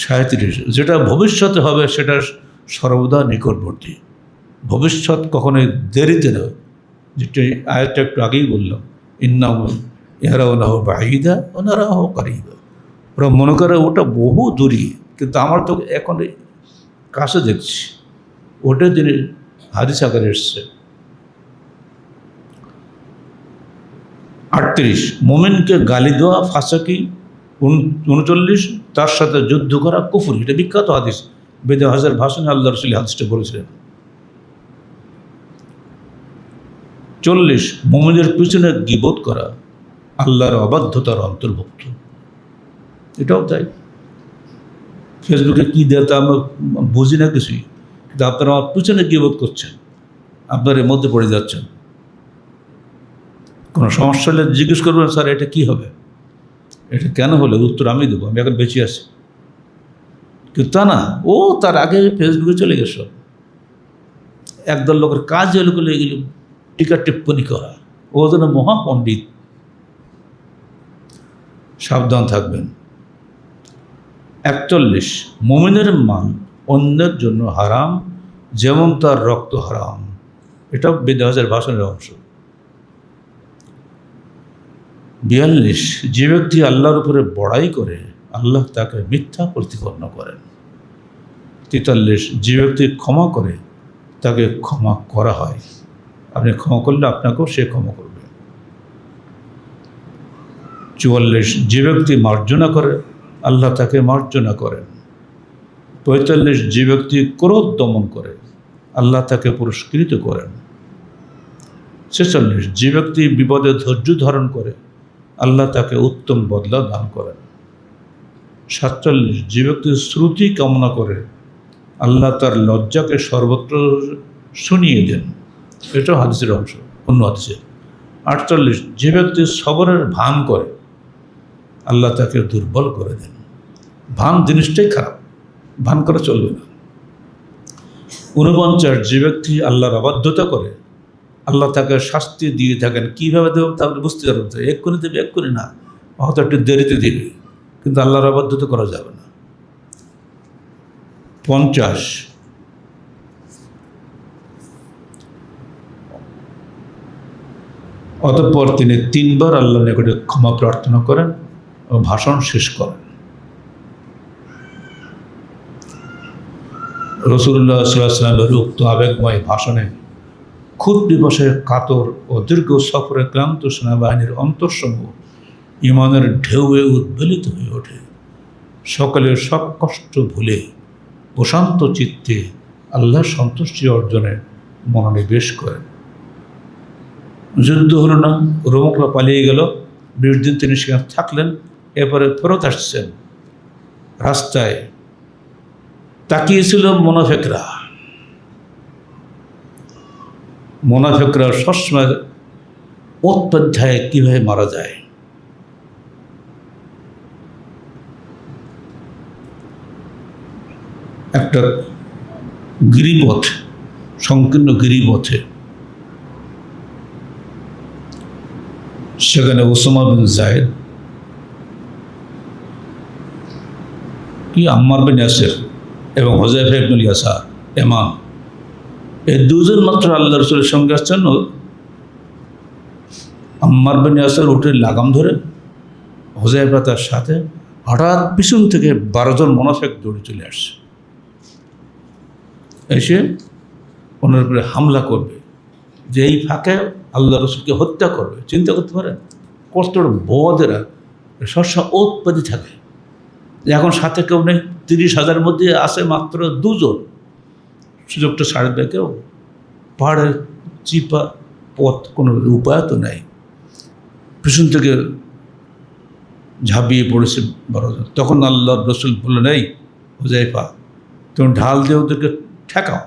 S1: 37, যেটা ভবিষ্যতে হবে সেটা সর্বদা নিকটবর্তী, ভবিষ্যৎ কখনোই দেরিতে নয়। যেটা আয়াতটা একটু আগেই বললাম, ইন্নাহু ইয়ারাউনাহু বাঈদা ওয়া নারাহু কারীবা। ওরা মনে করে ওটা বহু দূরে, কিন্তু আমার তো এখন কাছে দেখছি। ওটা তিনি হাদিস আকারে এসছে। 38, মোমেনকে গালি দেওয়া ফাঁসাকি। 39, তার সাথে যুদ্ধ করা কুফর। এটা বিখ্যাত হাদিস, বেদে হাজার ভাষণে আল্লাহ রসুল হাদিসটা বলেছিলেন। 40, মোমেনের পিছনে গীবত করা আল্লাহর অবাধ্যতার অন্তর্ভুক্ত। এটাও তাই। ফেসবুকে কী দেয় তা আমরা বুঝি না কিছুই, কিন্তু আপনারা আমার পিছনে গীবত করছেন, আপনার এর মধ্যে পড়ে যাচ্ছেন। কোনো সমস্যা হলে জিজ্ঞেস করবেন, স্যার এটা কী হবে, এটা কেন হলো, উত্তর আমি দেবো, আমি এখন বেঁচে আছি। কিন্তু তা না, ও তার আগে ফেসবুকে চলে গেছে। একদল লোকের কাজ হলো এগুলো টিকা টিপ্পণী করা, ও যেন মহাপণ্ডিত। সাবধান থাকবেন। 41, মুমিনের মাল অন্যের জন্য হারাম, যেমন তার রক্ত হারাম। এটা বেদাহাজের ভাষণের অংশ। 42, যে ব্যক্তি আল্লাহর উপরে বড়াই করে আল্লাহ তাকে মিথ্যা প্রতিপন্ন করেন। 43, যে ব্যক্তি ক্ষমা করে তাকে ক্ষমা করা হয়, আপনি ক্ষমা করলে আপনাকেও সে ক্ষমা করবে। 44, যে ব্যক্তি মার্জনা করে আল্লাহ তাকে মার্জনা করেন। 45, যে ব্যক্তি ক্রোধ দমন করে আল্লাহ তাকে পুরস্কৃত করেন। 46, যে ব্যক্তি বিপদে ধৈর্য ধারণ করে আল্লাহ তাকে উত্তম বদলা দান করেন। 47, যে ব্যক্তি শ্রুতি কামনা করে আল্লাহ তার লজ্জাকে সর্বত্র শুনিয়ে দেন। এটাও হাদিসের অংশ, অন্য হাদিসে। 48, যে ব্যক্তি সবরের ভান করে আল্লাহ তাকে দুর্বল করে দেন। ভান জিনিসটাই খারাপ, ভান করা চলবে না। 49, যে ব্যক্তি আল্লাহর অবাধ্যতা করে আল্লাহ তাকে শাস্তি দিয়ে থাকেন। কীভাবে দেব তা আপনি বুঝতে পারবেন, এক্ষুনি দেবে, এক্ষুনি না, হয়তো একটু দেরিতে দেবে, কিন্তু আল্লাহর অবাধ্যতা করা যাবে না। 50, অতঃপর তিনি 3 বার আল্লাহর নিকটে ক্ষমা প্রার্থনা করেন ও ভাষণ শেষ করেন। রাসূলুল্লাহ সাল্লাল্লাহু আলাইহি ওয়াসাল্লামের উক্ত আবেগময় ভাষণে ক্ষুদ দিবসে কাতর ও দীর্ঘ সফরে ক্লান্ত সেনাবাহিনীর অন্তঃসমূহ ইমানের ঢেউয়ে উদ্বেলিত হয়ে ওঠে। সকলের সব কষ্ট ভুলে প্রশান্ত চিত্তে আল্লাহর সন্তুষ্টি অর্জনে মনোনিবেশ করেন। যুদ্ধ হলো না, রোমকরা পালিয়ে গেল, 20 দিন তিনি সেখানে থাকলেন। এরপরে ফেরত আসছেন, রাস্তায় তাকিয়েছিল মুনাফিকরা। মুনাফিকরা সবসময় অধ্যায়ে কীভাবে মারা যায়। একটা গিরিপথ, সংকীর্ণ গিরিপথে, সেখানে ওসামা বিন যায়েদ কি আম্মার বিন ইয়াসির এবং হুযায়ফা ইবনুল ইয়াসার ইমাম, এই দুজন মাত্র আল্লাহ রসুলের সঙ্গে আসছেন। আম্মার বিন ইয়াসির উঠে লাগাম ধরে, হুযায়ফা তার সাথে। হঠাৎ পিছন থেকে 12 জন মুনাফিক দৌড়ে চলে আসছে, এসে ওনার উপরে হামলা করবে, যে এই ফাঁকে আল্লাহ রসুলকে হত্যা করবে। চিন্তা করতে পারেন কষ্ট বদেরা সবসময় ওৎপাদি থাকে। এখন সাথে কেউ নেই, 30,000 মধ্যে আসে মাত্র 2 জন, সুযোগটা ছাড় দেয় কেউ? পাহাড়ের চিপা পথ, কোনো উপায় তো নেই, পিছন থেকে ঝাঁপিয়ে পড়েছে 12 জন। তখন আল্লাহ রসুল বললেন, এই হুযায়ফা, তুমি ঢাল দিয়ে ওদেরকে ঠেকাও।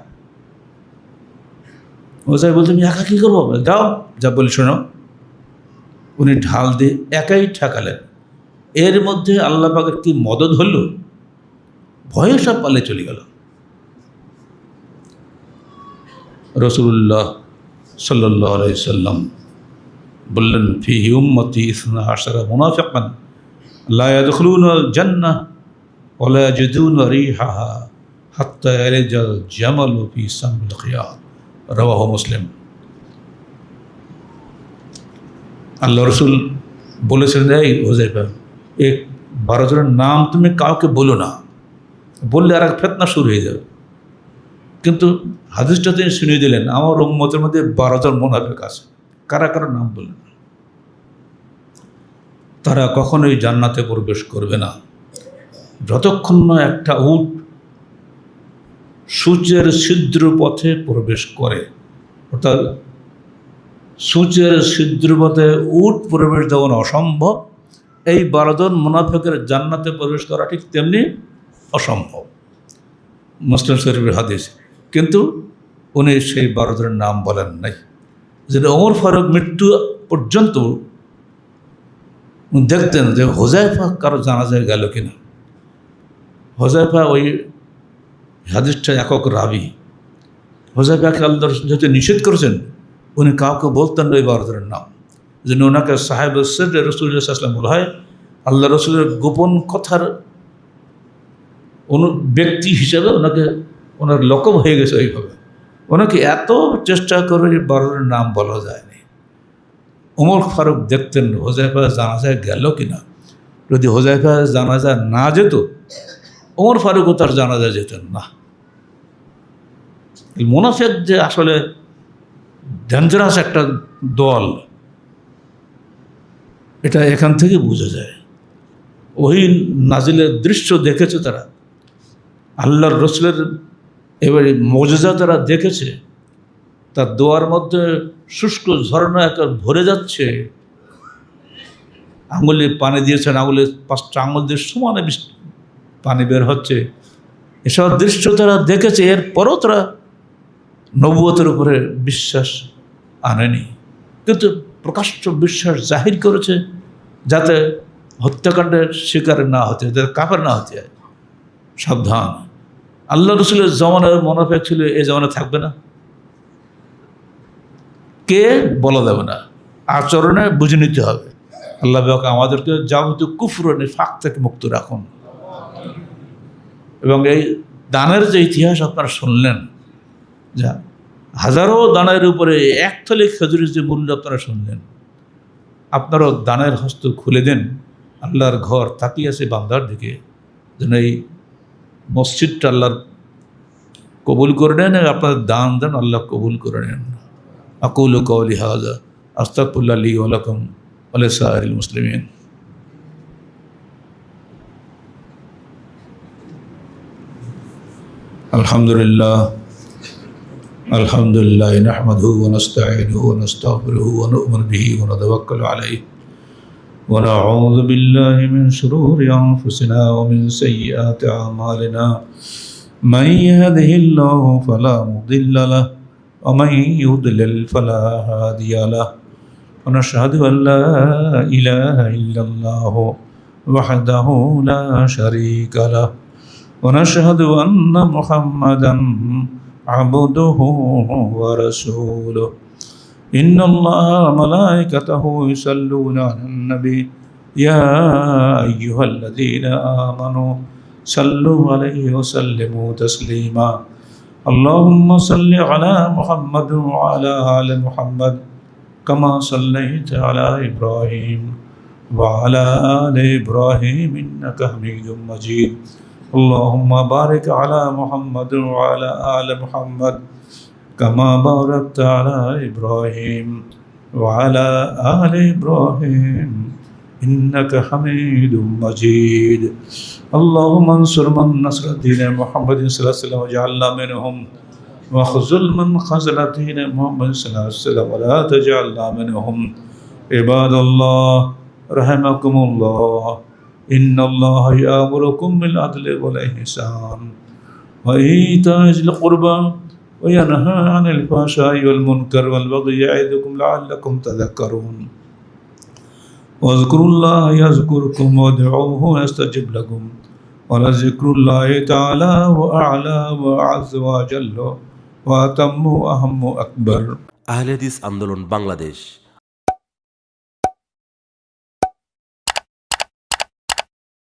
S1: হুযায়ফা বলতে, আমি একা কী করবো? যাও, যা বলি শোনো। উনি ঢাল দিয়ে একাই ঠেকালেন। এর মধ্যে আল্লাহ পাকের কি মদদ হল, ভয়ে সব পালে চলে গেল। রাসূলুল্লাহ সাল্লাল্লাহু আলাইহি সাল্লাম বললেন, ফিহি উম্মতি 12 মুনাফিকান লা ইয়াদখুলুনাল জান্নাহ ওয়া লা ইয়াজিদুনা রিহাহা হাত্তা ইয়ালিজাল জামালু ফি সামিল খিয়াত, রাওয়াহু মুসলিম। আল্লাহ রসুল বলেছিলেন, এই হুযায়ফা, এই 12 জনের নাম তুমি কাউকে বলো না, বললে আর এক ফিতনা শুরু হয়ে যাবে। কিন্তু হাদিসটা তিনি শুনিয়ে দিলেন, আমার উম্মতের মধ্যে 12 জন মুনাফিক আছে। কারা কারা নাম বললেন? তারা কখনোই জান্নাতে প্রবেশ করবে না যতক্ষণ না একটা উট সূর্যের ছিদ্র পথে প্রবেশ করে। অর্থাৎ সূর্যের ছিদ্র পথে উট প্রবেশ দেওয়া অসম্ভব, এই 12 জন মুনাফিকের জান্নাতে প্রবেশ করা ঠিক তেমনি অসম্ভব। মুসলিম শরীফের হাদিস। কিন্তু উনি সেই 12 জনের নাম বলেন নাই। যেটা ওমর ফারুক মৃত্যু পর্যন্ত দেখতেন যে হুযায়ফা কারো জানাজায় গেল কিনা। হুযায়ফা ওই হাদিসটা একক রাবি। হুযায়ফাকে আল্লাহ যেহেতু নিষেধ করেছেন, উনি কাউকে বলতেন না ওই 12 জনের নাম। যেন ওনাকে সাহেব সির রাসূলুল্লাহ সাল্লাল্লাহু আলাইহি ওয়াসাল্লাম বলা হয়। আল্লাহ রসুলের গোপন কথার ব্যক্তি হিসেবে ওনাকে, ওনার লকব হয়ে গেছে ওইভাবে। ওনাকে এত চেষ্টা করে 12 জনের নাম বলা যায়নি। ওমর ফারুক দেখতেন হুযায়ফা জানাজায় গেল কিনা। যদি হুযায়ফা জানাজা না যেত, ওমর ফারুকও তার জানাজায় যেতেন না। মুনাফিক যে আসলে ডেঞ্জারাস একটা দল, এটা এখান থেকে বোঝা যায়। ওই নাজিলের দৃশ্য দেখেছে তারা, আল্লাহর রসুলের এবারে মুজিজা তারা দেখেছে। তার দোয়ার মধ্যে শুষ্ক ঝর্ণা একটা ভরে যাচ্ছে, আঙুলে পানি দিয়েছেন, আঙুলে 5টা আঙুল দিয়ে সমানে পানি বের হচ্ছে। এসব দৃশ্য তারা দেখেছে। এরপরও তারা নবুয়তের উপরে বিশ্বাস আনেনি, কিন্তু প্রকাশ্য বিশ্বাস জাহির করেছে যাতে হত্যাকাণ্ডের শিকার না হতে, যাতে কাফের না হতে হয়। সাবধান, আল্লাহ রসুলের জমানার মুনাফিক ছিল, এই জমানা থাকবে না। কে বলা যাবে না, আচরণে বুঝে নিতে হবে। আল্লাহ পাক আমাদেরকে যাবতীয় কুফর ও নিফাক থেকে মুক্ত রাখুন। এবং এই দানের যে ইতিহাস আপনারা শুনলেন, যা হাজারো দানের উপরে 1 থলে খেজুরের যে মূল্য আপনারা শুনলেন, আপনারাও দানের হস্ত খুলে দেন। আল্লাহর ঘর তাকিয়ে আছে বান্দার দিকে, যেন এই মসজিদটা আল্লাহর কবুল করে নেন। আপনার দান দেন, আল্লাহ কবুল করে নেন। আকুলু কওলি হাযা আস্তাগফিরুল্লাহ লি ওয়া লাকুম ওয়া লিসাইরিল মুসলিমিন। আলহামদুলিল্লাহ আলহামদুলিল্লাহ নাহমাদুহু ওয়া নাস্তাঈনুহু ওয়া নাস্তাগফিরুহু ওয়া নু'মিনু বিহি ওয়া নাতাওয়াক্কালু আলাইহি ওয়া নাউযু বিল্লাহি মিন শুরুরি আনফুসিনা ওয়া মিন সাইয়্যাতি আ'মালিনা মান ইয়াহদিহিল্লাহু ফালা মুদিল্লা লাহু ওয়া মান ইউদ্লিল ফালা হাদিয়া লাহু ওয়া নাশহাদু আন লা ইলাহা ইল্লাল্লাহু ওয়াহদাহু লা শারীকা লাহু ওয়া নাশহাদু আন্না মুহাম্মাদান عبده ورسوله إن الله وملائكته يصلون على النبي يا أيها الذين آمنوا صلوا عليه وسلموا تسليما اللهم صل على محمد وعلى آل محمد كما صليت على إبراهيم وعلى آل إبراهيم إنك حميد مجيد اللهم بارك على محمد وعلى آل محمد كما باركت على إبراهيم وعلى آل إبراهيم إنك حميد مجيد اللهم انصر من نصر دين محمد صلى الله عليه وسلم واجعلنا منهم واخذل من خذل دين محمد صلى الله عليه وسلم ولا تجعلنا منهم عباد الله رحمكم الله إن الله يأمركم بالعدل والإحسان وإيتاء ذي القربى وينهى عن الفحشاء والمنكر والبغي يعظكم لعلكم تذكرون واذكروا الله يذكركم وادعوه يستجب لكم ولذكر الله تعالى وأعلى وأعز وأجل وأتم وأهم أكبر
S2: আহলে হাদিস আন্দোলন বাংলাদেশ